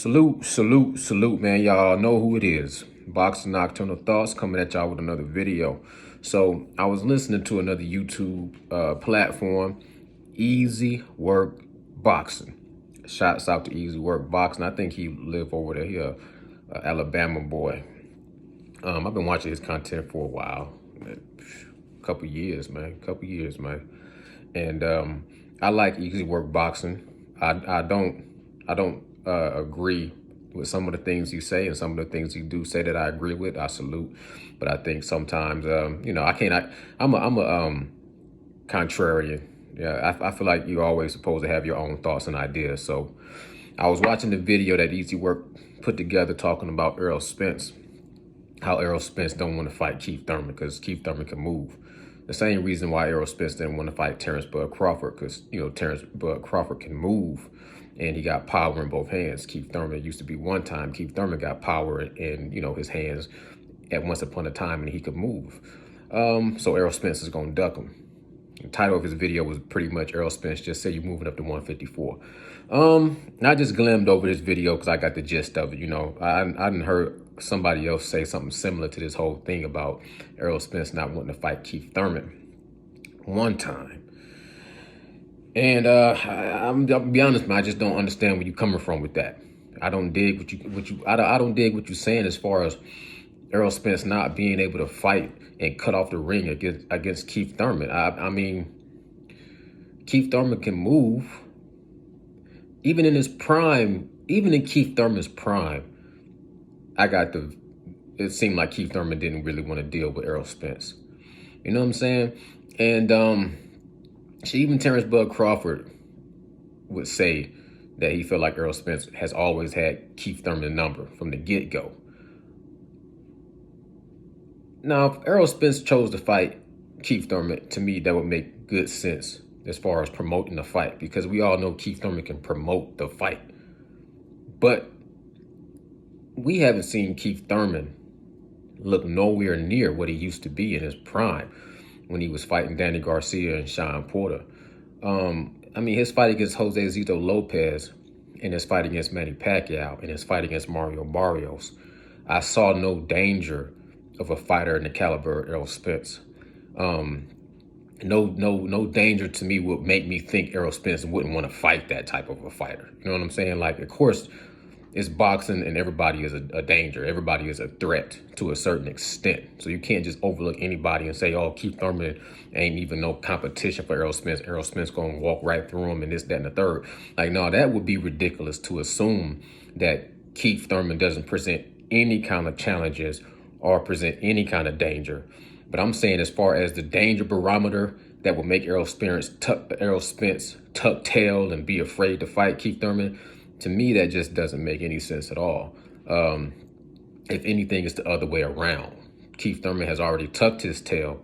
Salute, man. Y'all know who it is. Boxing Nocturnal Thoughts coming at y'all with another video. So I was listening to another YouTube platform, Easy Work Boxing. Shouts out to Easy Work Boxing. I think he live over there. He a Alabama boy. I've been watching his content for a while. Couple years, man. And I like Easy Work Boxing. I don't agree with some of the things you say, and some of the things you do say that I agree with. I salute, but I think sometimes I'm a contrarian. Yeah, I feel like you're always supposed to have your own thoughts and ideas. So I was watching the video that Easy Work put together talking about Errol Spence, how Errol Spence don't want to fight Keith Thurman because Keith Thurman can move. The same reason why Errol Spence didn't want to fight Terrence Bud Crawford, because Terrence Bud Crawford can move and he got power in both hands. Keith Thurman used to be one time. Keith Thurman got power in his hands at once upon a time, and he could move. So Errol Spence is gonna duck him. The title of his video was pretty much Errol Spence just said you're moving up to 154. I just glimmed over this video because I got the gist of it. I didn't heard somebody else say something similar to this whole thing about Errol Spence not wanting to fight Keith Thurman one time. And I'll be honest, man, I just don't understand where you're coming from with that. I don't dig I don't dig what you're saying as far as Errol Spence not being able to fight and cut off the ring against Keith Thurman. I mean, Keith Thurman can move. Even in his prime, even in Keith Thurman's prime, it seemed like Keith Thurman didn't really want to deal with Errol Spence. You know what I'm saying? And even Terrence Bud Crawford would say that he felt like Errol Spence has always had Keith Thurman's number from the get-go. Now, if Errol Spence chose to fight Keith Thurman, to me, that would make good sense as far as promoting the fight, because we all know Keith Thurman can promote the fight. But we haven't seen Keith Thurman look nowhere near what he used to be in his prime when he was fighting Danny Garcia and Sean Porter. I mean, his fight against Jose Zito Lopez and his fight against Manny Pacquiao and his fight against Mario Barrios, I saw no danger of a fighter in the caliber of Errol Spence. No danger to me would make me think Errol Spence wouldn't want to fight that type of a fighter. You know what I'm saying? Like, of course, it's boxing and everybody is a danger. Everybody is a threat to a certain extent. So you can't just overlook anybody and say, oh, Keith Thurman ain't even no competition for Errol Spence. Errol Spence going to walk right through him and this, that, and the third. Like, no, that would be ridiculous to assume that Keith Thurman doesn't present any kind of challenges or present any kind of danger. But I'm saying as far as the danger barometer that would make Errol Spence tuck tail and be afraid to fight Keith Thurman, to me, that just doesn't make any sense at all. If anything, it's the other way around. Keith Thurman has already tucked his tail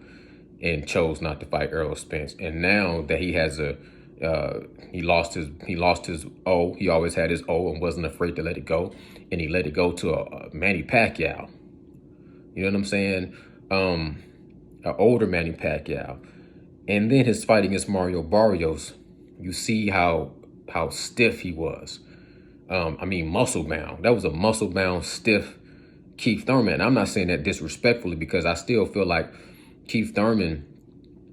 and chose not to fight Errol Spence. And now that he has he lost his O. He always had his O and wasn't afraid to let it go. And he let it go to a Manny Pacquiao. You know what I'm saying? An older Manny Pacquiao. And then his fight against Mario Barrios, you see how stiff he was. I mean, muscle bound. That was a muscle bound, stiff Keith Thurman. I'm not saying that disrespectfully, because I still feel like Keith Thurman,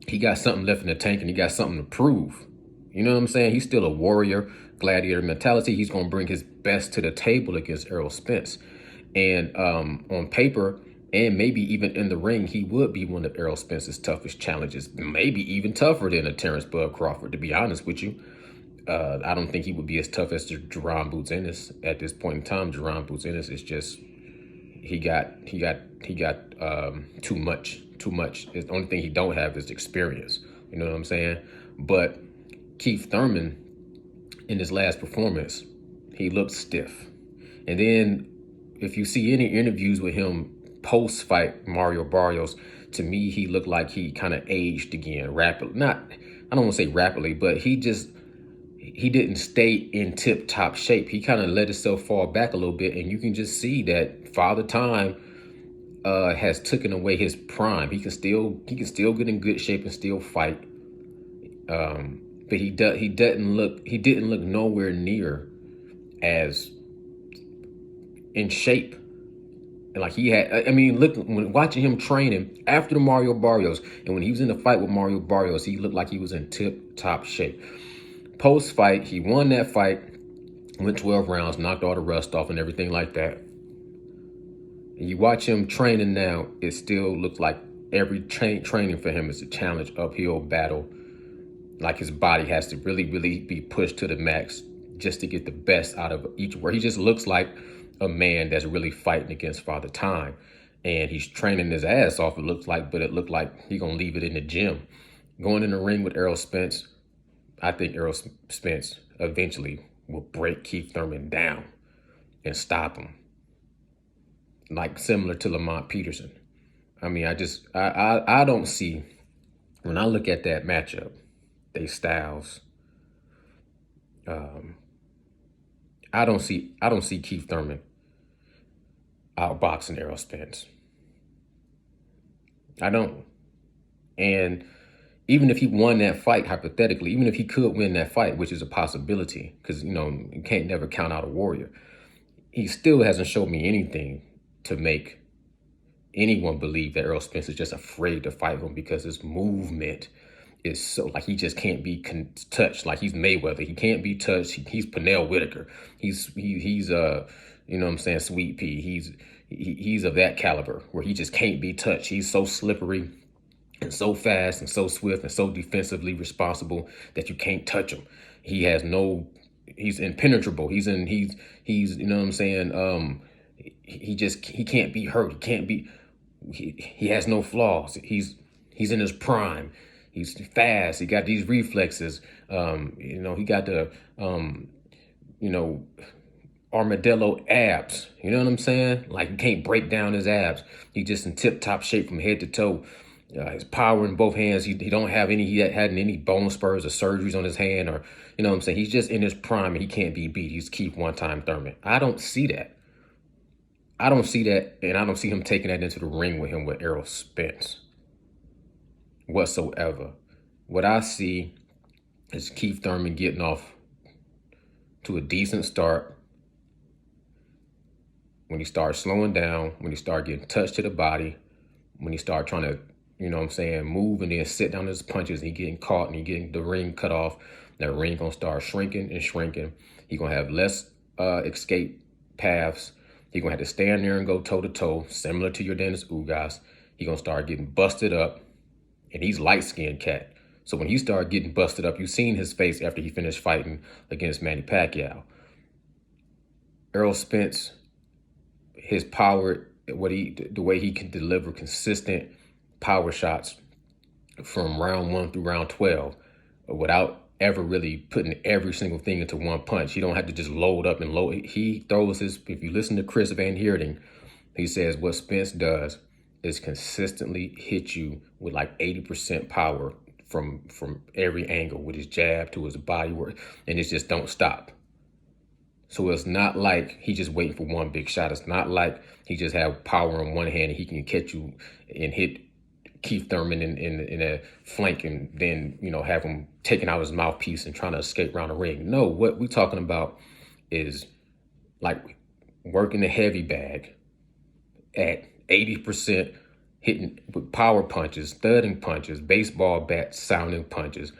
he got something left in the tank and he got something to prove. You know what I'm saying? He's still a warrior, gladiator mentality. He's going to bring his best to the table against Errol Spence. And on paper, and maybe even in the ring, he would be one of Errol Spence's toughest challenges. Maybe even tougher than a Terrence Bud Crawford, to be honest with you. I don't think he would be as tough as Jerron Boots Ennis at this point in time. Jerron Boots Ennis is just, he got too much. The only thing he don't have is experience. You know what I'm saying? But Keith Thurman, in his last performance, he looked stiff. And then if you see any interviews with him post-fight Mario Barrios, to me, he looked like he kind of aged again rapidly. I don't want to say rapidly, but he didn't stay in tip-top shape. He kind of let himself fall back a little bit, and you can just see that Father Time has taken away his prime. He can still get in good shape and still fight. But he didn't look nowhere near as in shape. And like he had, I mean, look, when watching him training after the Mario Barrios, and when he was in the fight with Mario Barrios, he looked like he was in tip-top shape. Post-fight, he won that fight, went 12 rounds, knocked all the rust off and everything like that. And you watch him training now, it still looks like every training for him is a challenge, uphill battle. Like his body has to really, really be pushed to the max just to get the best out of each word. He just looks like a man that's really fighting against Father Time. And he's training his ass off, it looks like, but it looked like he's going to leave it in the gym. Going in the ring with Errol Spence, I think Errol Spence eventually will break Keith Thurman down and stop him. Like similar to Lamont Peterson. I mean, I don't see, when I look at that matchup, they styles, I don't see Keith Thurman outboxing Errol Spence. I don't. And even if he won that fight, hypothetically, even if he could win that fight, which is a possibility, because, you know, you can't never count out a warrior, he still hasn't showed me anything to make anyone believe that Errol Spence is just afraid to fight him, because his movement is so, like, he just can't be touched. Like, he's Mayweather. He can't be touched. He's Pernell Whitaker. He's you know what I'm saying, Sweet Pea. He's of that caliber where he just can't be touched. He's so slippery and so fast and so swift and so defensively responsible that you can't touch him. He's impenetrable. He's you know what I'm saying, he can't be hurt. He has no flaws. He's in his prime. He's fast. He got these reflexes. You know, he got the you know, armadillo abs. You know what I'm saying? Like, you can't break down his abs. He's just in tip-top shape from head to toe. His power in both hands. He don't have any. He hadn't any bone spurs or surgeries on his hand, or, you know what I'm saying. He's just in his prime and he can't be beat. He's Keith one-time Thurman. I don't see that. I don't see that, and I don't see him taking that into the ring with him with Errol Spence whatsoever. What I see is Keith Thurman getting off to a decent start. When he starts slowing down, when he starts getting touched to the body, when he starts trying to, you know what I'm saying, move and then sit down his punches, and he getting caught and he getting the ring cut off, that ring gonna start shrinking and shrinking. He gonna have less escape paths. He gonna have to stand there and go toe to toe, similar to your Dennis Ugas. He gonna start getting busted up, and he's light-skinned cat. So when he started getting busted up, you seen his face after he finished fighting against Manny Pacquiao. Errol Spence, his power, the way he can deliver consistent power shots from round 1 through round 12 without ever really putting every single thing into one punch. He don't have to just load up and load. He throws his, if you listen to Chris Van Heerden, he says what Spence does is consistently hit you with like 80% power from every angle, with his jab to his body work, and it just don't stop. So it's not like he just waiting for one big shot. It's not like he just have power in one hand and he can catch you and hit Keith Thurman in a flank and then, you know, have him taking out his mouthpiece and trying to escape around the ring. No, what we're talking about is like working the heavy bag at 80%, hitting with power punches, thudding punches, baseball bat sounding punches,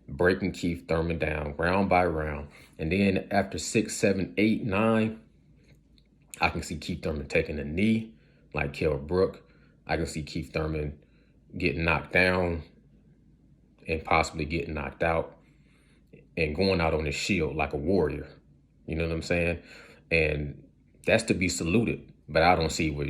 breaking Keith Thurman down round by round. And then after 6, 7, 8, 9, I can see Keith Thurman taking a knee like Kell Brook. I can see Keith Thurman getting knocked down and possibly getting knocked out and going out on his shield like a warrior. You know what I'm saying? And that's to be saluted. But I don't see where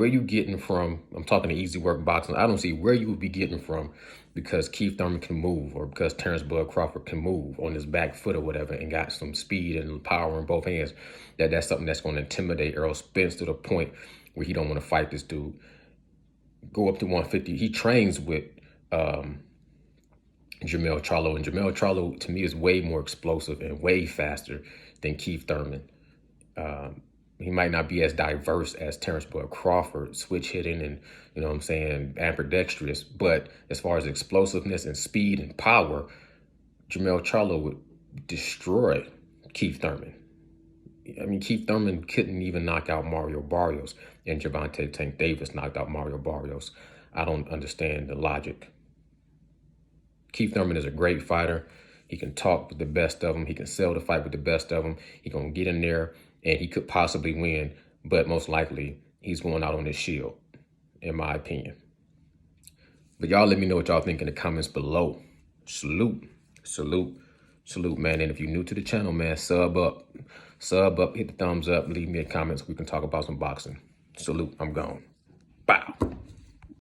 you getting from. I'm talking to Easy Work Boxing. I don't see where you would be getting from because Keith Thurman can move, or because Terrence Bud Crawford can move on his back foot or whatever and got some speed and power in both hands. That's something that's going to intimidate Errol Spence to the point where he don't want to fight this dude. Go up to 150. He trains with Jermell Charlo, and Jermell Charlo to me is way more explosive and way faster than Keith Thurman. He might not be as diverse as Terrence Bud Crawford, switch hitting and, you know what I'm saying, ambidextrous. But as far as explosiveness and speed and power, Jermell Charlo would destroy Keith Thurman. I mean, Keith Thurman couldn't even knock out Mario Barrios, and Gervonta Tank Davis knocked out Mario Barrios. I don't understand the logic. Keith Thurman is a great fighter. He can talk with the best of them. He can sell the fight with the best of them. He gonna get in there, and he could possibly win, but most likely he's going out on his shield, in my opinion. But y'all let me know what y'all think in the comments below. Salute, salute, salute, man. And if you're new to the channel, man, sub up, hit the thumbs up, leave me a comment so we can talk about some boxing. Salute, I'm gone. Bow.